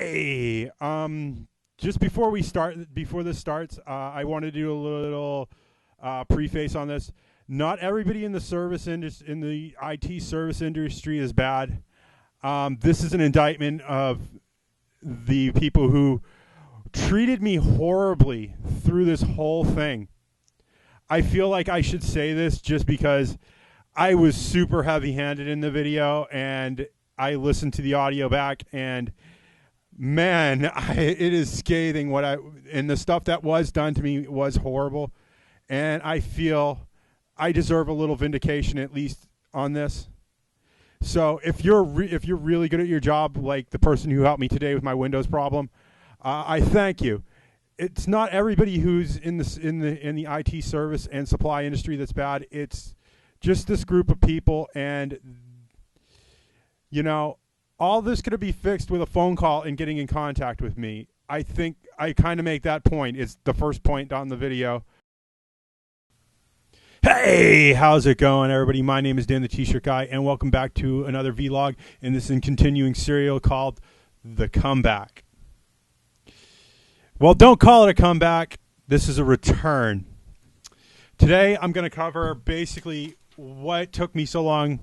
Hey, just before this starts, I want to do a little preface on this. Not everybody in the in the IT service industry is bad. This is an indictment of the people who treated me horribly through this whole thing. I feel like I should say this just because I was super heavy-handed in the video and I listened to the audio back and man, it is scathing and the stuff that was done to me was horrible, and I feel I deserve a little vindication at least on this. So if you're really good at your job, like the person who helped me today with my Windows problem, I thank you. It's not everybody who's in the IT service and supply industry that's bad. It's just this group of people, and all this could be fixed with a phone call and getting in contact with me. I think I kind of make that point. It's the first point on the video. Hey, how's it going, everybody? My name is Dan the T-Shirt Guy, and welcome back to another vlog in this continuing serial called The Comeback. Well, don't call it a comeback. This is a return. Today, I'm going to cover basically what took me so long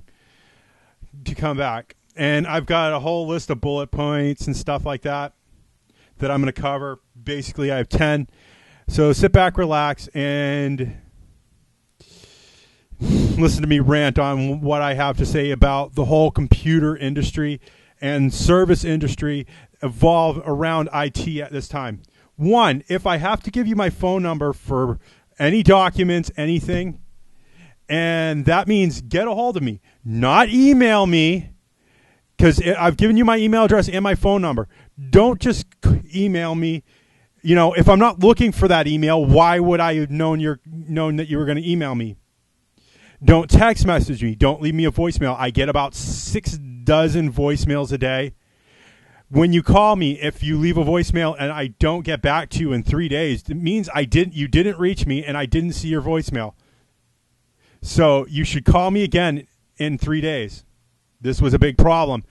to come back. And I've got a whole list of bullet points and stuff like that I'm going to cover. Basically, I have 10. So sit back, relax, and listen to me rant on what I have to say about the whole computer industry and service industry evolve around IT at this time. One, if I have to give you my phone number for any documents, anything, and that means get a hold of me, not email me. Because I've given you my email address and my phone number. Don't just email me. If I'm not looking for that email, why would I have known that you were going to email me? Don't text message me. Don't leave me a voicemail. I get about 6 dozen voicemails a day. When you call me, if you leave a voicemail and I don't get back to you in 3 days, it means you didn't reach me and I didn't see your voicemail. So you should call me again in 3 days. This was a big problem,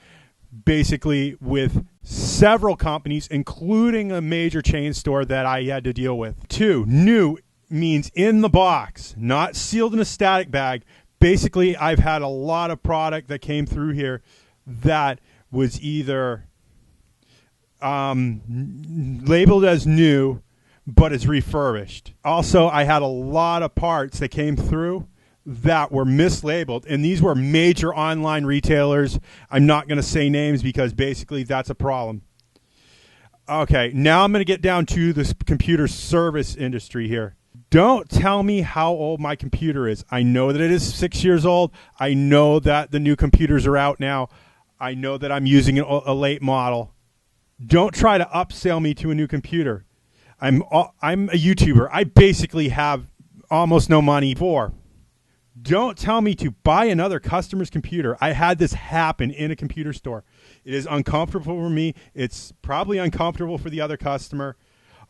basically, with several companies, including a major chain store that I had to deal with. 2, new means in the box, not sealed in a static bag. Basically, I've had a lot of product that came through here that was either labeled as new, but is refurbished. Also, I had a lot of parts that came through that were mislabeled, and these were major online retailers. I'm not going to say names because basically that's a problem. Okay, now I'm going to get down to this computer service industry here. Don't tell me how old my computer is. I know that it is 6 years old. I know that the new computers are out now. I know that I'm using a late model. Don't try to upsell me to a new computer. I'm a YouTuber. I basically have almost no money for. Don't tell me to buy another customer's computer. I had this happen in a computer store. It is uncomfortable for me. It's probably uncomfortable for the other customer.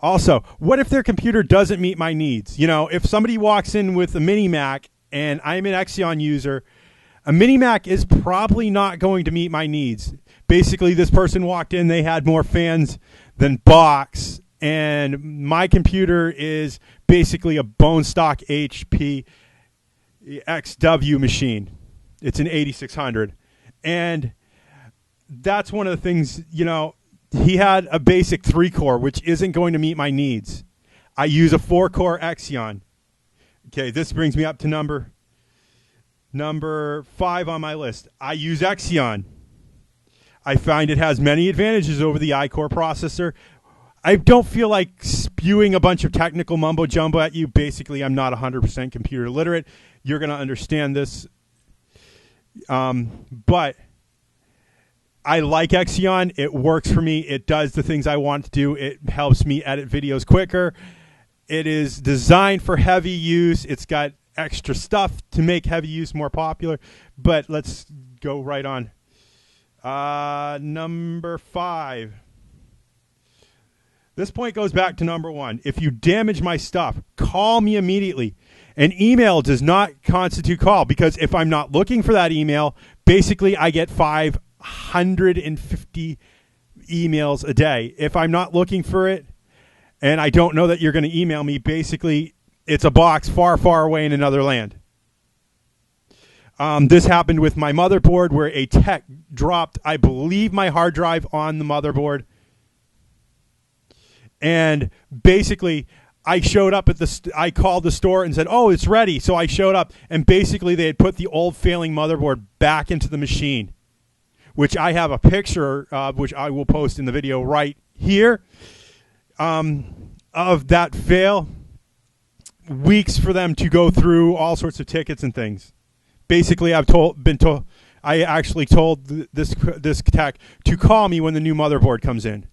Also, what if their computer doesn't meet my needs? If somebody walks in with a mini Mac and I'm an Xeon user, a mini Mac is probably not going to meet my needs. Basically, this person walked in, they had more fans than box, and my computer is basically a bone stock HP XW machine. It's an 8600, and that's one of the things. He had a basic 3-core, which isn't going to meet my needs. I use a 4-core Xeon. Okay, this brings me up to number 5 on my list. I use Xeon. I find it has many advantages over the iCore processor. I don't feel like spewing a bunch of technical mumbo jumbo at you. Basically, I'm not 100% computer literate. You're going to understand this. But I like Xeon. It works for me. It does the things I want to do. It helps me edit videos quicker. It is designed for heavy use. It's got extra stuff to make heavy use more popular. But let's go right on. Number 5. This point goes back to number 1. If you damage my stuff, call me immediately. An email does not constitute call, because if I'm not looking for that email, basically I get 550 emails a day. If I'm not looking for it and I don't know that you're going to email me, basically it's a box far, far away in another land. This happened with my motherboard where a tech dropped, I believe, my hard drive on the motherboard. And basically, I showed up at I called the store and said, oh, it's ready. So I showed up, and basically they had put the old failing motherboard back into the machine, which I have a picture of, which I will post in the video right here, of that fail. Weeks for them to go through all sorts of tickets and things. Basically, I actually told this tech to call me when the new motherboard comes in.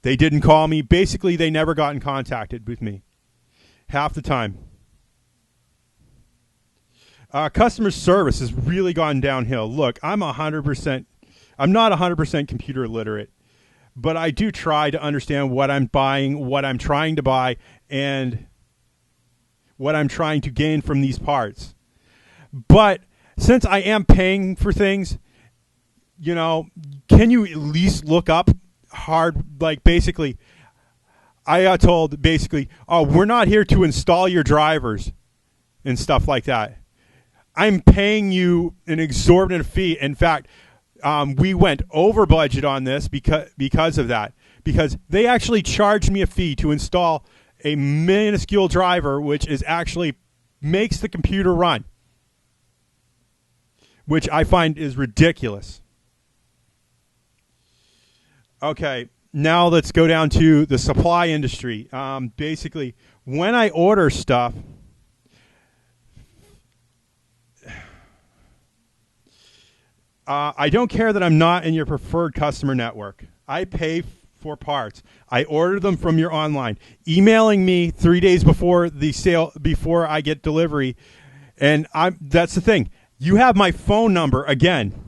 They didn't call me. Basically, they never got in contact with me. Half the time. Customer service has really gone downhill. Look, I'm not 100% computer literate, but I do try to understand what I'm buying, what I'm trying to buy, and what I'm trying to gain from these parts. But since I am paying for things, can you at least look up hard, like basically, I got told basically, oh, we're not here to install your drivers and stuff like that. I'm paying you an exorbitant fee. In fact, we went over budget on this because of that, because they actually charged me a fee to install a minuscule driver, which is actually makes the computer run, which I find is ridiculous. Okay, now let's go down to the supply industry. Basically, when I order stuff, I don't care that I'm not in your preferred customer network. I pay for parts. I order them from your online. Emailing me 3 days before the sale, before I get delivery, and that's the thing. You have my phone number again.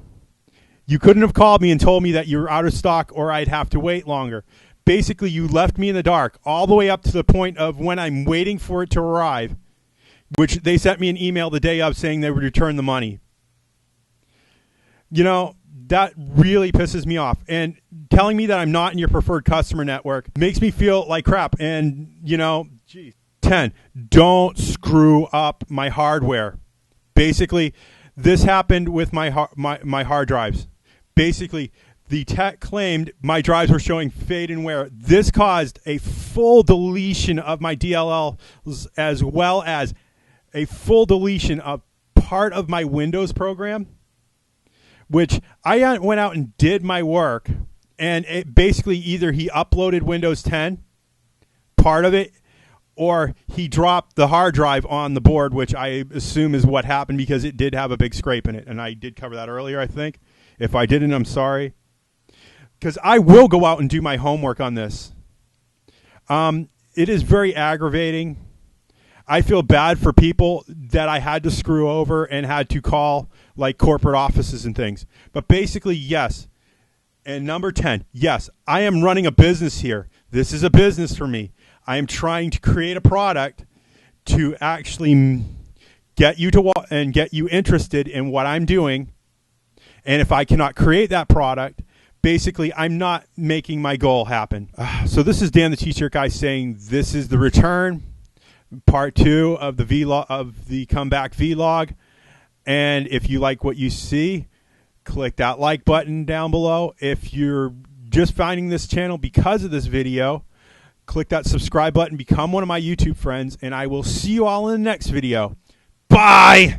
You couldn't have called me and told me that you're out of stock or I'd have to wait longer. Basically, you left me in the dark all the way up to the point of when I'm waiting for it to arrive, which they sent me an email the day of saying they would return the money. That really pisses me off. And telling me that I'm not in your preferred customer network makes me feel like crap. And, geez. 10, don't screw up my hardware. Basically, this happened with my hard drives. Basically, the tech claimed my drives were showing fade and wear. This caused a full deletion of my DLLs as well as a full deletion of part of my Windows program, which I went out and did my work, and it basically either he uploaded Windows 10, part of it, or he dropped the hard drive on the board, which I assume is what happened because it did have a big scrape in it. And I did cover that earlier, I think. If I didn't, I'm sorry. Because I will go out and do my homework on this. It is very aggravating. I feel bad for people that I had to screw over and had to call like corporate offices and things. But basically, yes. And number 10, yes, I am running a business here. This is a business for me. I am trying to create a product to actually get you to and get you interested in what I'm doing. And if I cannot create that product, basically I'm not making my goal happen. So this is Dan the T-shirt guy saying this is the return, part 2 of the vlog, of the comeback vlog. And if you like what you see, click that like button down below. If you're just finding this channel because of this video, click that subscribe button, become one of my YouTube friends, and I will see you all in the next video. Bye!